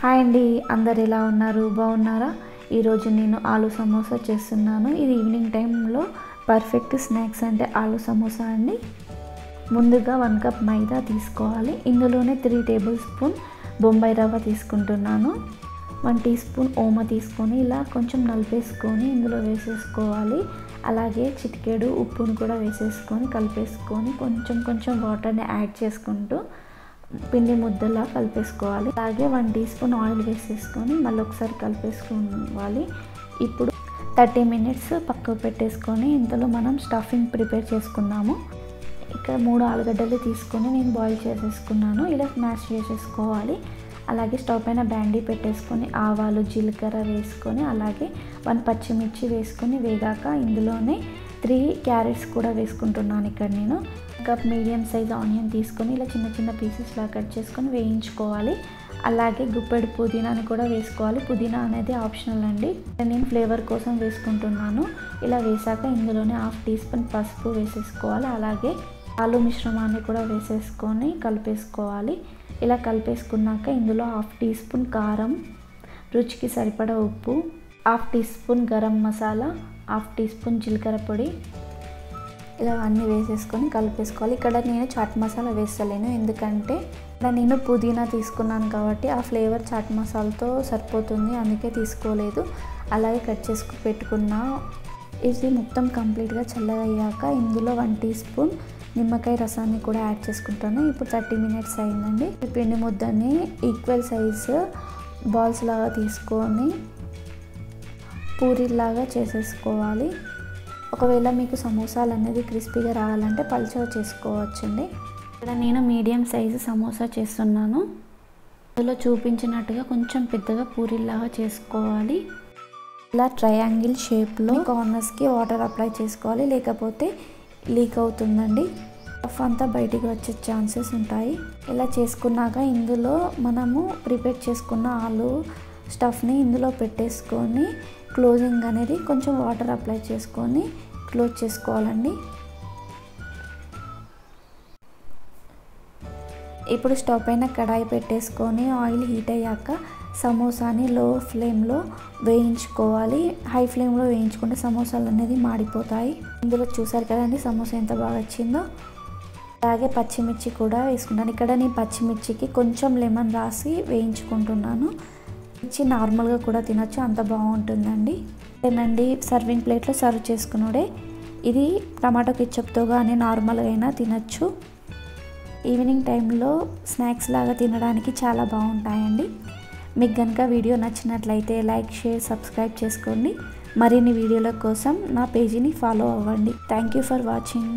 Hi అండి, అందరు ఎలా ఉన్నారు? బాగున్నారా? ఈరోజు నేను ఆలు సమోసా చేస్తున్నాను. ఇది ఈవినింగ్ టైంలో పర్ఫెక్ట్ స్నాక్స్ అంటే ఆలు సమోసా అండి. ముందుగా 1 కప్ మైదా తీసుకోవాలి. ఇందులోనే 3 టేబుల్ స్పూన్ బొంబాయి రవ్వ తీసుకుంటున్నాను. 1 టీ స్పూన్ ఓమ తీసుకొని ఇలా కొంచెం నలిపేసుకొని ఇందులో వేసేసుకోవాలి. అలాగే చిటికెడు ఉప్పును కూడా వేసేసుకొని కలిపేసుకొని కొంచెం వాటర్ని యాడ్ చేసుకుంటూ పిండి ముద్దలా కలిపేసుకోవాలి. అలాగే 1 టీ స్పూన్ ఆయిల్ వేసేసుకొని మళ్ళీ ఒకసారి కలిపేసుకోవాలి. ఇప్పుడు 30 మినిట్స్ పక్కకు పెట్టేసుకొని ఇందులో మనం స్టఫింగ్ ప్రిపేర్ చేసుకున్నాము. ఇక్కడ 3 ఆలుగడ్డలు తీసుకొని నేను బాయిల్ చేసేసుకున్నాను. ఇలా స్మాష్ చేసేసుకోవాలి. అలాగే స్టవ్ పైన బ్యాండీ పెట్టేసుకొని ఆవాలు జీలకర్ర వేసుకొని అలాగే 1 పచ్చిమిర్చి వేసుకొని వేగాక ఇందులోనే 3 క్యారెట్స్ కూడా వేసుకుంటున్నాను. ఇక్కడ నేను 1 కప్ మీడియం సైజ్ ఆనియన్ తీసుకొని ఇలా చిన్న పీసెస్లా కట్ చేసుకొని వేయించుకోవాలి. అలాగే గుప్పెడు పుదీనాని కూడా వేసుకోవాలి. పుదీనా అనేది ఆప్షనల్ అండి, నేను ఫ్లేవర్ కోసం వేసుకుంటున్నాను. ఇలా వేసాక ఇందులోనే 1/2 టీ స్పూన్ పసుపు వేసేసుకోవాలి. అలాగే ఆలు మిశ్రమాన్ని కూడా వేసేసుకొని కలిపేసుకోవాలి. ఇలా కలిపేసుకున్నాక ఇందులో 1/2 టీ స్పూన్ కారం, రుచికి సరిపడా ఉప్పు, 1/2 teaspoon garam masala, 1/2 teaspoon జీలకర్ర పొడి ఇలా అన్నీ వేసేసుకొని కలిపేసుకోవాలి. ఇక్కడ నేను చాట్ మసాలా వేస్తలేను, ఎందుకంటే ఇక్కడ నేను పుదీనా తీసుకున్నాను కాబట్టి ఆ ఫ్లేవర్ చాట్ మసాలాతో సరిపోతుంది, అందుకే తీసుకోలేదు. అలాగే కట్ చేసుకు పెట్టుకున్న ఇది మొత్తం కంప్లీట్గా చల్లగా అయ్యాక ఇందులో 1 టీ స్పూన్ నిమ్మకాయ రసాన్ని కూడా యాడ్ చేసుకుంటాను. ఇప్పుడు 30 మినిట్స్ అయిందండి. ఈ పిండి ముద్దని ఈక్వల్ సైజు బాల్స్ లాగా తీసుకొని పూరీలాగా చేసేసుకోవాలి. ఒకవేళ మీకు సమోసాలు అనేది క్రిస్పీగా రావాలంటే పల్చగా చేసుకోవచ్చండి. ఇక్కడ నేను మీడియం సైజు సమోసా చేస్తున్నాను. అందులో చూపించినట్టుగా కొంచెం పెద్దగా పూరీలాగా చేసుకోవాలి. ఇలా ట్రయాంగిల్ షేప్లో కార్నర్స్కి వాటర్ అప్లై చేసుకోవాలి, లేకపోతే లీక్ అవుతుందండి. స్టఫ్ అంతా బయటికి వచ్చే ఛాన్సెస్ ఉంటాయి. ఇలా చేసుకున్నాక ఇందులో మనము ప్రిపేర్ చేసుకున్న ఆలు స్టఫ్ని ఇందులో పెట్టేసుకొని క్లోజింగ్ అనేది కొంచెం వాటర్ అప్లై చేసుకొని క్లోజ్ చేసుకోవాలండి. ఇప్పుడు స్టవ్ పైన కడాయి పెట్టేసుకొని ఆయిల్ హీట్ అయ్యాక సమోసాని లో ఫ్లేమ్లో వేయించుకోవాలి. హై ఫ్లేమ్లో వేయించుకుంటే సమోసాలు అనేది మాడిపోతాయి. ఇందులో చూసారు కదండి సమోసా ఎంత బాగా వచ్చిందో. అలాగే పచ్చిమిర్చి కూడా వేసుకుంటాను. ఇక్కడ నేను పచ్చిమిర్చికి కొంచెం లెమన్ రాసి వేయించుకుంటున్నాను. మిర్చి నార్మల్గా కూడా తినచ్చు, అంత బాగుంటుందండి. అంతేనండి, సర్వింగ్ ప్లేట్లో సర్వ్ చేసుకున్నాడే. ఇది టమాటో కెచప్తో కానీ నార్మల్గా అయినా తినచ్చు. ఈవినింగ్ టైంలో స్నాక్స్ లాగా తినడానికి చాలా బాగుంటాయండి. మీకు కనుక వీడియో నచ్చినట్లయితే లైక్, షేర్, సబ్స్క్రైబ్ చేసుకోండి. మరిన్ని వీడియోల కోసం నా పేజీని ఫాలో అవ్వండి. Thank you for watching.